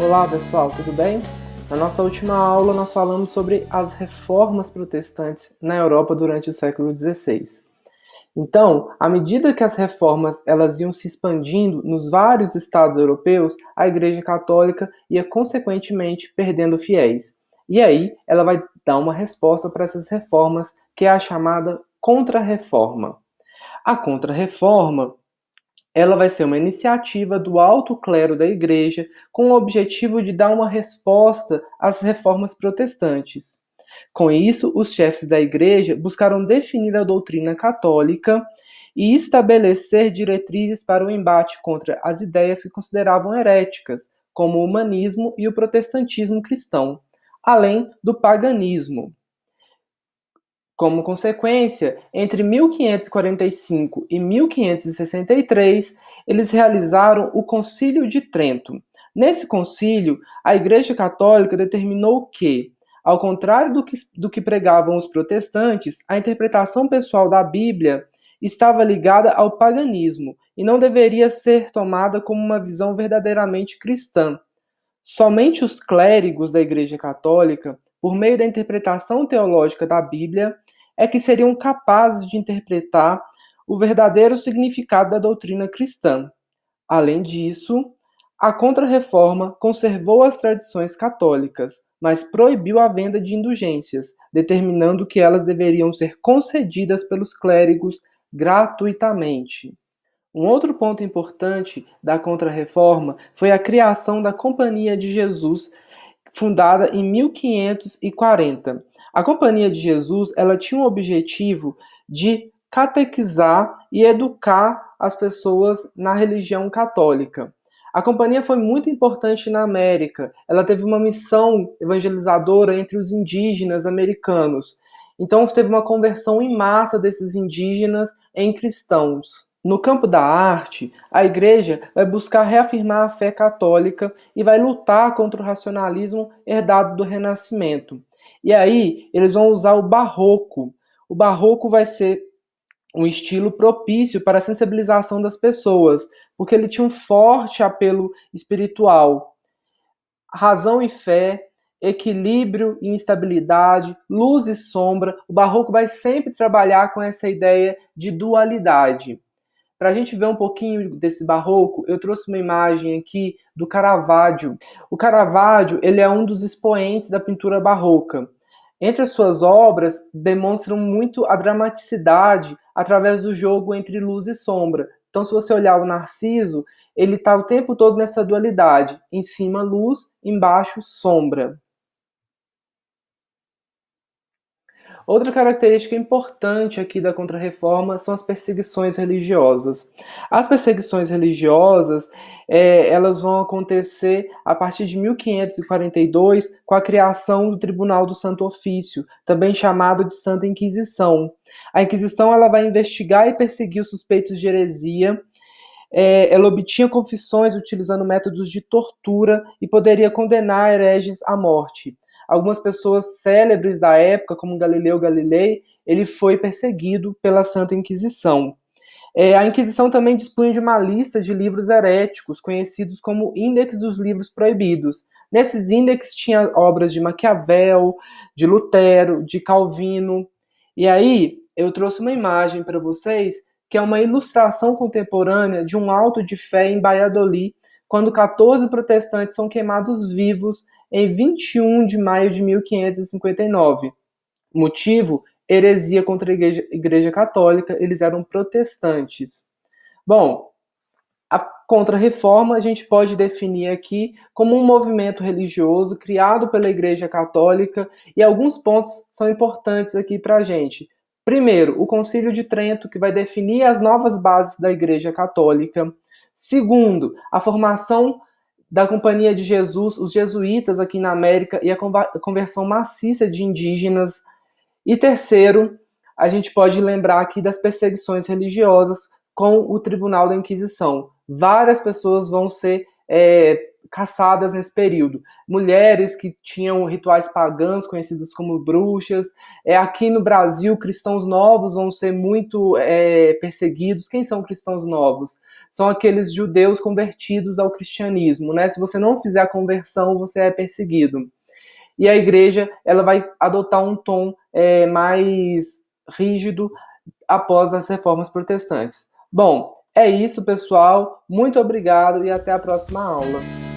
Olá pessoal, tudo bem? Na nossa última aula nós falamos sobre as reformas protestantes na Europa durante o século XVI. Então, à medida que as reformas elas iam se expandindo nos vários estados europeus, a Igreja Católica ia consequentemente perdendo fiéis. E aí ela vai dar uma resposta para essas reformas, que é a chamada Contra-Reforma. A Contra-Reforma ela vai ser uma iniciativa do alto clero da Igreja com o objetivo de dar uma resposta às reformas protestantes. Com isso, os chefes da Igreja buscaram definir a doutrina católica e estabelecer diretrizes para o embate contra as ideias que consideravam heréticas, como o humanismo e o protestantismo cristão, além do paganismo. Como consequência, entre 1545 e 1563, eles realizaram o Concílio de Trento. Nesse concílio, a Igreja Católica determinou que, ao contrário do que pregavam os protestantes, a interpretação pessoal da Bíblia estava ligada ao paganismo e não deveria ser tomada como uma visão verdadeiramente cristã. Somente os clérigos da Igreja Católica, por meio da interpretação teológica da Bíblia, é que seriam capazes de interpretar o verdadeiro significado da doutrina cristã. Além disso, a Contra-Reforma conservou as tradições católicas, mas proibiu a venda de indulgências, determinando que elas deveriam ser concedidas pelos clérigos gratuitamente. Um outro ponto importante da Contra-Reforma foi a criação da Companhia de Jesus, fundada em 1540. A Companhia de Jesus ela tinha o objetivo de catequizar e educar as pessoas na religião católica. A companhia foi muito importante na América. Ela teve uma missão evangelizadora entre os indígenas americanos. Então, teve uma conversão em massa desses indígenas em cristãos. No campo da arte, a Igreja vai buscar reafirmar a fé católica e vai lutar contra o racionalismo herdado do Renascimento. E aí, eles vão usar o Barroco. O Barroco vai ser um estilo propício para a sensibilização das pessoas, porque ele tinha um forte apelo espiritual. Razão e fé, equilíbrio e instabilidade, luz e sombra. O Barroco vai sempre trabalhar com essa ideia de dualidade. Para a gente ver um pouquinho desse barroco, eu trouxe uma imagem aqui do Caravaggio. O Caravaggio ele é um dos expoentes da pintura barroca. Entre as suas obras, demonstram muito a dramaticidade através do jogo entre luz e sombra. Então, se você olhar o Narciso, ele está o tempo todo nessa dualidade. Em cima, luz, embaixo, sombra. Outra característica importante aqui da Contra-Reforma são as perseguições religiosas. As perseguições religiosas, elas vão acontecer a partir de 1542, com a criação do Tribunal do Santo Ofício, também chamado de Santa Inquisição. A Inquisição ela vai investigar e perseguir os suspeitos de heresia. Ela obtinha confissões utilizando métodos de tortura e poderia condenar hereges à morte. Algumas pessoas célebres da época, como Galileu Galilei, ele foi perseguido pela Santa Inquisição. A Inquisição também dispunha de uma lista de livros heréticos, conhecidos como Índex dos Livros Proibidos. Nesses índex tinha obras de Maquiavel, de Lutero, de Calvino. E aí eu trouxe uma imagem para vocês, que é uma ilustração contemporânea de um auto de fé em Valladolid, quando 14 protestantes são queimados vivos em 21 de maio de 1559. Motivo? Heresia contra a Igreja Católica, eles eram protestantes. Bom, a Contra-Reforma a gente pode definir aqui como um movimento religioso criado pela Igreja Católica, e alguns pontos são importantes aqui para a gente. Primeiro, o Concílio de Trento, que vai definir as novas bases da Igreja Católica. Segundo, a formação da Companhia de Jesus, os jesuítas aqui na América e a conversão maciça de indígenas. E terceiro, a gente pode lembrar aqui das perseguições religiosas com o Tribunal da Inquisição. Várias pessoas vão ser caçadas nesse período. Mulheres que tinham rituais pagãos, conhecidos como bruxas. Aqui no Brasil, cristãos novos vão ser muito perseguidos. Quem são cristãos novos? são aqueles judeus convertidos ao cristianismo, né? Se você não fizer a conversão, você é perseguido. E a igreja ela vai adotar um tom mais rígido após as reformas protestantes. Bom, é isso, pessoal. Muito obrigado e até a próxima aula.